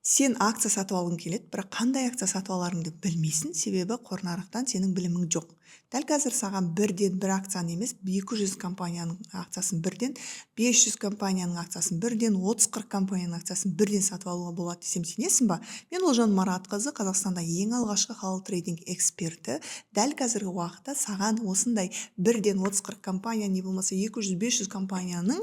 Сен акция сатып алғың келеді, бірақ қандай акция сатып аларыңды білмейсің, себебі қор нарықтан сенің білімің жоқ. Дәл қазір саған бірден бір акцияны емес, 200 компанияның акциясын бірден, 500 компанияның акциясын бірден, 30-40 компанияның акциясын бірден сатып алуға болады десем сенесің ба? Мен Олжан Маратқызы, Қазақстанда ең алғашқы халал трейдинг эксперті. Дәл қазіргі уақытта саған осындай бірден 30-40 компания, не болмаса 200-500 компанияның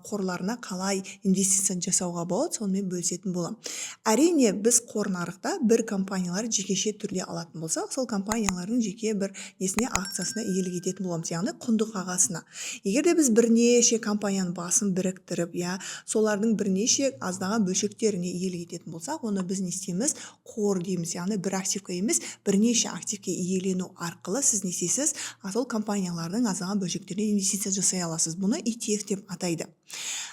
қорларына қалай инвестиция жасауға болады, сонымен бөлісетін боламын. Әрине, біз қор нарықта бір компаниялар жекеше түрде алатын болсақ, сол компаниялардың жеке бір несіне акциясына иелік ететін боламыз, яғни құнды қағазына. Егер де біз бірнеше компанияның басын біріктіріп, солардың бірнеше аздаған бөлшектеріне иелік ететін болсақ, оны біз не істейміз? Қор дейміз, яғни бір активке емес, бірнеше активке иелену арқылы сіз не істейсіз? Сол компаниялардың аздаған бөлшектеріне инвестиция жасай аласыз. Бұны ETF деп атайды.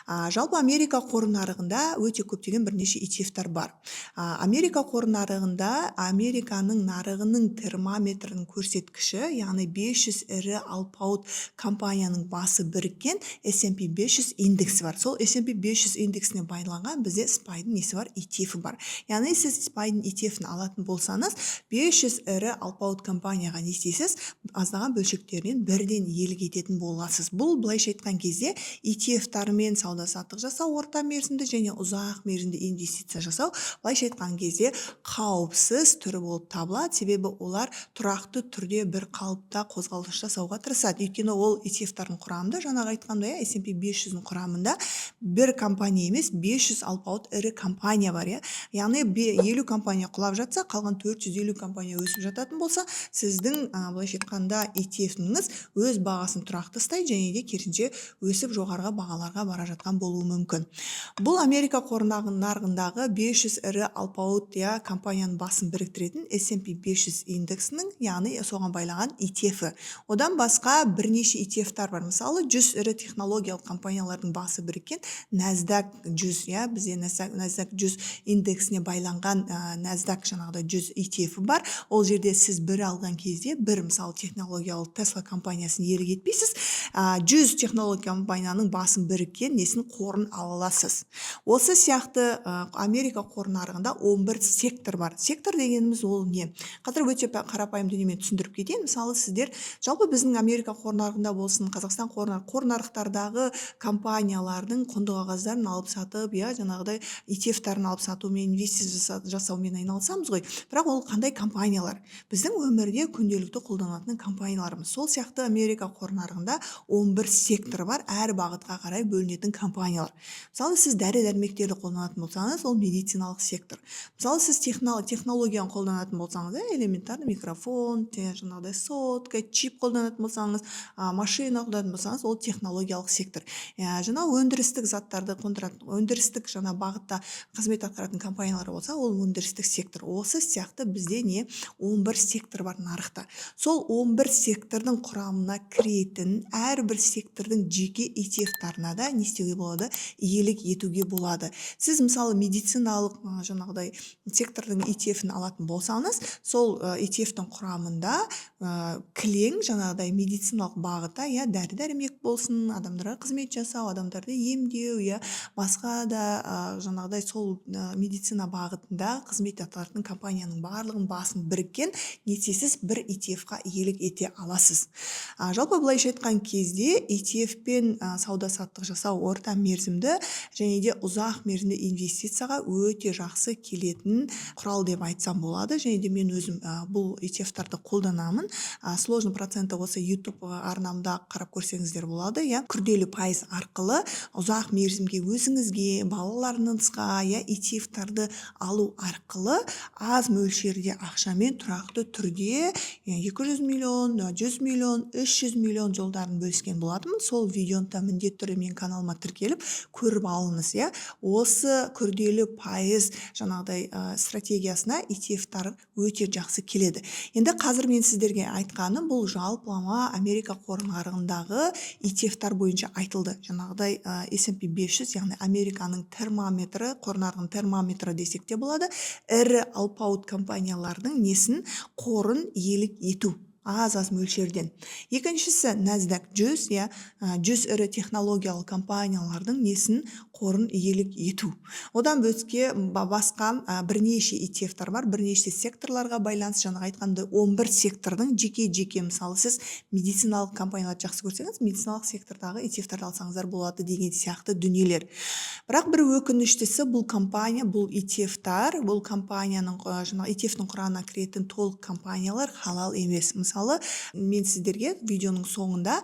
Жалпы Америка қор нарығында өте көптеген бірнеше ETF-тар бар. Америка қор нарығында Американың нарығының термометрінің көрсеткіші, яғни 500 ірі алпауыт компанияның басы біріккен S&P 500 индексі бар. Сол S&P 500 индексіне байланған бізде SPY-дың несі бар? ETF-і бар. Яғни сіз SPY-дың ETF-ін алатын болсаңыз, 500 ірі алпауыт компанияға не істейсіз? Аздаған бөлшектерінен бірден иелік ететін боласыз. Бұл былайша айтқан кезде ETF-тармен сауда-саттық жасау, орта мерзімді және ұзақ мерзімді инвестиция жасау, былайша айтқан кезде қауіпсіз түрі болып табылады, себебі олар тұрақты түрде бір қалыпта қозғалыс жасауға тырысады. Өйткені ол ETF-тардың құрамында, жаңағы айтқандай, S&P 500-дің құрамында бір компания емес, 500 алпауыт ірі компания бар. Яғни 50 компания құлап жатса, қалған 450 компания өсіп жататын болса, сіздің былайша айтқанда ETF-іңіз өз бағасын тұрақты ұстайды және де керісінше өсіп жоғарғы бағаларға бара жатқан болуы мүмкін. Бұл Америка қор нарығындағы 500 ірі алпауыт компанияның басын біріктіретін S&P 500 индексінің, яғни соған байлаған ETF-і. Одан басқа бірнеше ETF-тар бар. Мысалы, 100 ірі технологиялық компаниялардың басы біріккен NASDAQ 100, бізде NASDAQ 100 индексіне байланған NASDAQ жаңағыдай 100 ETF-і бар. Ол жерде сіз бір алған кезде, бір мысалы технологиялық Tesla компаниясын иелік етпейсіз, 100 технология компанияның басын біріккен несін қорын ала аласыз. Осы сияқты Америка қор нарығында 11 сектор бар. Сектор дегеніміз ол не? Қазір өте қарапайым дүниемен түсіндіріп кетейін. Мысалы, сіздер жалпы біздің Америка қор нарығында болсын, Қазақстан қор нарықтардағы компаниялардың құнды қағаздарын алып сатып, жаңағыдай ETF-тарын алып сатумен, инвестиция жасаумен айналысамыз ғой. Бірақ ол қандай компаниялар? Біздің өмірде күнделікті қолданатын компанияларымыз. Сол сияқты Америка қор нарығында 11 сектор бар, әр бағытқа қарай бөлінетін компаниялар. Мысалы, сіз дәрі-дәрмектерді қолданатын болсаңыз, ол медициналық сектор. Мысалы, сіз технологияны қолданатын болсаңыз, элементарный микрофон, жаңағыдай сотка, чип қолданатын болсаңыз, машина қолданатын болсаңыз, ол технологиялық сектор. Жаңа өндірістік заттарды өндірістік бағытта қызмет атқаратын компаниялар болса, ол өндірістік сектор. Осы сияқты бізде 11 сектор бар нарықта. Сол 11 сектордың құрамына кіретін әрбір сектордың жеке ETF-тарына да не істеуге болады? Иелік етуге болады. Сіз мысалы медициналық жаңағыдай сектордың ETF-ін алатын болсаңыз, сол ETF-тің құрамында кілең жаңағыдай медициналық бағытта, дәрі-дәрмек болсын, адамдарға қызмет жасау, адамдарды емдеу, басқа да жаңағыдай сол медицина бағытында қызмет атқаратын компанияның барлығын басын біріккен несесіз бір ETF-қа иелік ете аласыз. Жалпы былайша айтқан кезде ETF-пен сауда-саттық жасау орта мерзімді және де ұзақ мерзімді инвестицияға өте жақсы келетін құрал деп айтсам болады. Және де мен өзім бұл ETF-тарды қолданамын. Сложный проценті осы YouTube арнамда қарап көрсеңіздер болады. Күрделі пайыз арқылы ұзақ мерзімге өзіңізге, балаларыңызға ETF-тарды алу арқылы аз мөлшерде ақшамен тұрақты түрде 200 миллион, 100 миллион, 300 миллион жолдарын бөліскен болатымын. Сол видеоны да міндетті түрде мен каналыма тіркеліп көріп алыңыз. Осы күрделі пайыз жаңағыдай стратегиясына ETF-тар өте жақсы келеді. Енді қазір мен сіздерге айтқаным бұл жалпылама Америка қор нарығындағы ETF-тар бойынша айтылды. Жаңағыдай S&P 500, яғни Американың термометрі, қор нарығының термометрі десек те болады. Ірі алпауыт компаниялардың несін, қорын иелік ету. аз мөлшерден. Екіншісі NASDAQ 100, 100 ірі технологиялық компаниялардың несін қорын иелік ету. Одан бөтке басқа бірнеше ETF-тар бар, бірнеше секторларға байланысты. Жаңа айтқандай 11 сектордың жеке мысалы сіз медициналық компанияларды жақсы көрсеңіз, медициналық сектордағы ETF-тарды алсаңыздар болады деген сияқты дүниелер. Бірақ бір өкініштісі бұл компания, бұл ETF-тар, бұл компанияның ETF-ның құрамына кіретін толық компаниялар халал емес. Мысалы, мен сіздерге видеоның соңында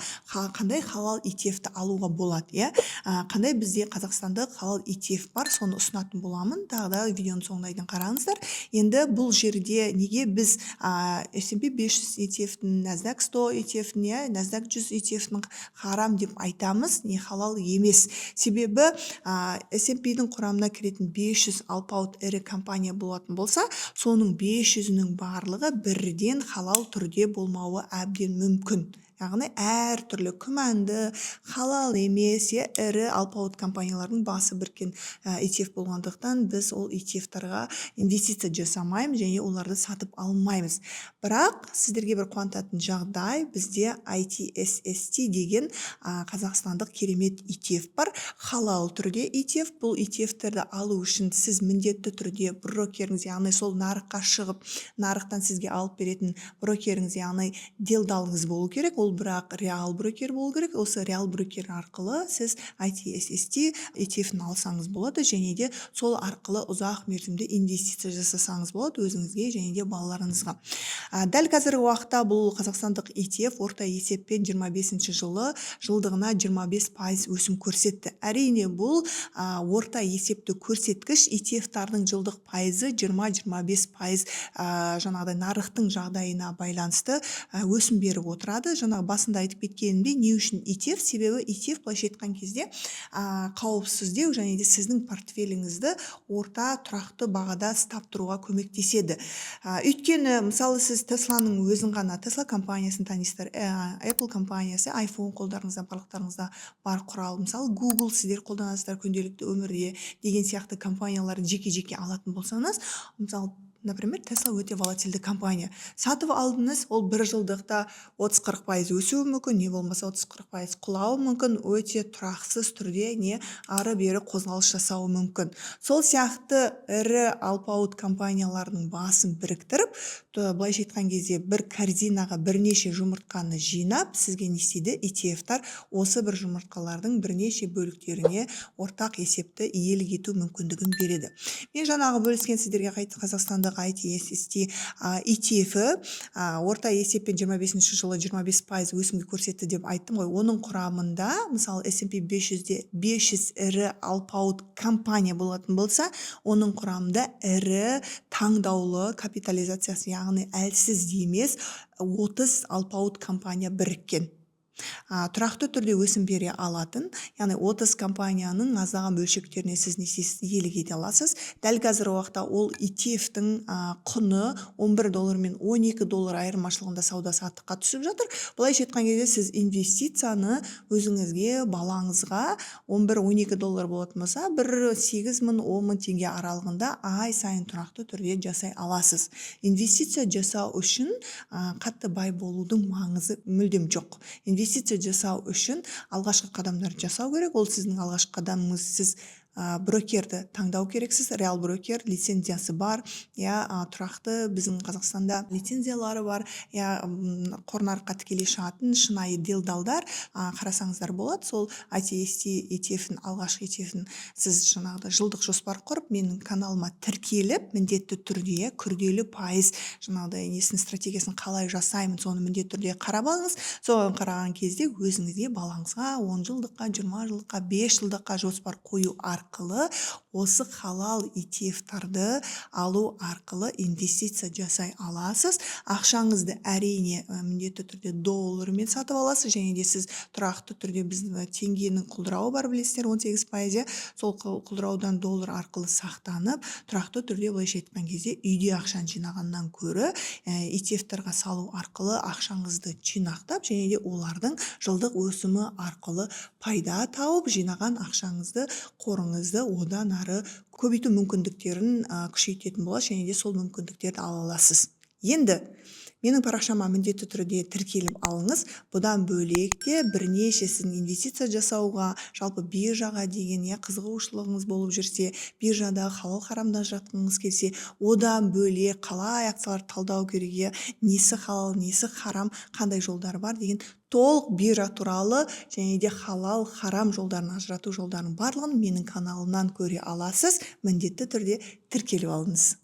қандай халал ETF-ті алуға болады, қандай бізде қазақстандық халал ETF бар, соны ұсынатын боламын. Тағы да видеоның соңына қараңыздар. Енді бұл жерде неге біз S&P 500 ETF-ін, NASDAQ 100 ETF-ін, NASDAQ 100 ETF-ін харам деп айтамыз, не халал емес. Себебі S&P-дің құрамына кіретін 500 алпауыт ірі компания болатын болса, соның 500-нің барлығы бірден халал түрде болмауы әбден мүмкін. Яғни әр түрлі күмәнді, халал емес, ірі алпауыт компаниялардың басы біркен ETF болғандықтан біз ол ETF-тарға инвестиция жасамаймыз және оларды сатып алмаймыз. Бірақ сіздерге бір қуантатын жағдай, бізде ITSST деген қазақстандық керемет ETF бар. Халал түрде ETF. Бұл ETF-терді алу үшін сіз міндетті түрде брокеріңіз, яғни сол нарыққа шығып, нарықтан сізге алып беретін брокеріңіз, яғни делдалыңыз болу керек. Ол бірақ реал брокер болу керек. Осы реал брокер арқылы сіз ITSST ETF-ін алсаңыз болады, және де сол арқылы ұзақ мерзімде инвестиция жасасаңыз болады өзіңізге және де балаларыңызға. Дәл қазіргі уақытта бұл қазақстандық ETF орта есеппен 25 жылы жылдығына 25% өсім көрсетті. Әрине бұл орта есепті көрсеткіш, ETF-тардың жылдық пайызы 20-25% жаңағыдай нарықтың жағдайына байланысты өсім беріп отырады. Басында айтып кеткенімдей, не үшін ETF? Себебі ETF былайша айтқан кезде қауіпсіздеу және де сіздің портфеліңізді орта тұрақты бағада ұстап тұруға көмектеседі. Өйткені, мысалы, сіз Тесланың өзін ғана, Tesla компаниясын танисыздар, Apple компаниясы, iPhone қолдарыңызда, барлықтарыңызда бар құрал, мысалы, Google сіздер қолданасыздар күнделікті өмірде деген сияқты компанияларды жеке-жеке алатын болсаңыз, мысалы, например, Tesla өте волатильді компания. Сатып алдыңыз, ол бір жылдықта 30-40% өсуі мүмкін, не болмаса 30-40% құлауы мүмкін, өте тұрақсыз түрде не ары-бері қозғалыс жасауы мүмкін. Сол сияқты ірі алпауыт компаниялардың басын біріктіріп, былайша айтқан кезде бір корзинаға бірнеше жұмыртқаны жинап, сізге не істейді? ETF-тар осы бір жұмыртқалардың бірнеше бөліктеріне ортақ есепті иелік ету мүмкіндігін береді. Мен жаңағы бөліскен сіздерге Қазақстанда ITSST ETF-і орта есеппен 25 жылы 25% өсімге көрсетті деп айттым ғой. Оның құрамында, мысалы, S&P 500-де 500 ірі алпауыт компания болатын болса, оның құрамында ірі таңдаулы капитализациясы, яғни әлсіз емес 30 алпауыт компания біріккен. Тұрақты түрде өсім бере алатын, яғни 30 компанияның аздаған бөлшектеріне сіз иелік ете аласыз. Дәл қазіргі уақытта ол ETF-тің құны $11 мен $12 айырмашылығында сауда-саттыққа түсіп жатыр. Былайша айтқан кезде сіз инвестицияны өзіңізге, балаңызға $11-12 болатын болса, бір 8.000-10.000 теңге аралығында ай сайын тұрақты түрде жасай аласыз. Инвестиция жасау үшін қатты бай болудың маңызы мүлдем жоқ. Инвестиция жасау үшін алғашқы қадамдарды жасау керек. Ол сіздің алғашқы қадамыңыз, сіз брокерді таңдау керексіз. Реал брокер лицензиясы бар, тұрақты біздің Қазақстанда лицензиялары бар, қор нарыққа тікелей шығатын шынайы делдалдар қарасаңыздар болады. Сол ITST ETF-ін, алғашқы ETF-ін сіз жаңағыда жылдық жоспар құрып, менің каналыма тіркеліп, міндетті түрде күрделі пайыз жаңағыдай несін стратегиясын қалай жасаймын, соны міндетті түрде қарап алыңыз. Соған қараған кезде өзіңізге, балаңызға 10 жылдыққа, 20 жылдыққа, 5 жылдыққа жоспар қою арқылы осы халал ETF-тарды алу арқылы инвестиция жасай аласыз. Ақшаңызды әрине міндетті түрде доллармен сатып аласыз, және де сіз тұрақты түрде біздің теңгенің құлдырауы бар, білесіздер, 18%. Сол құлдыраудан доллар арқылы сақтанып, тұрақты түрде былайша айтқан кезде үйде ақшаны жинағаннан көрі ETF-тарға салу арқылы ақшаңызды жинақтап, және де олардың жылдық өсімі арқылы пайда тауып, жинаған ақшаңызды, қорыңызды одан ары көбейту мүмкіндіктерін күшейтетін болады, және де сол мүмкіндіктерді ала аласыз. Енді менің парақшама міндетті түрде тіркеліп алыңыз. Бұдан бөлек те бірнеше сіздің инвестиция жасауға, жалпы биржаға деген қызығушылығыңыз болып жүрсе, биржадағы халал харамдан жатқыңыз келсе, одан бөлек қалай акциялар талдау керек, несі халал, несі харам, қандай жолдары бар деген толық биржа туралы және де халал харам жолдарын ажырату жолдарының барлығын менің каналымнан көре аласыз. Міндетті түрде тіркеліп алыңыз.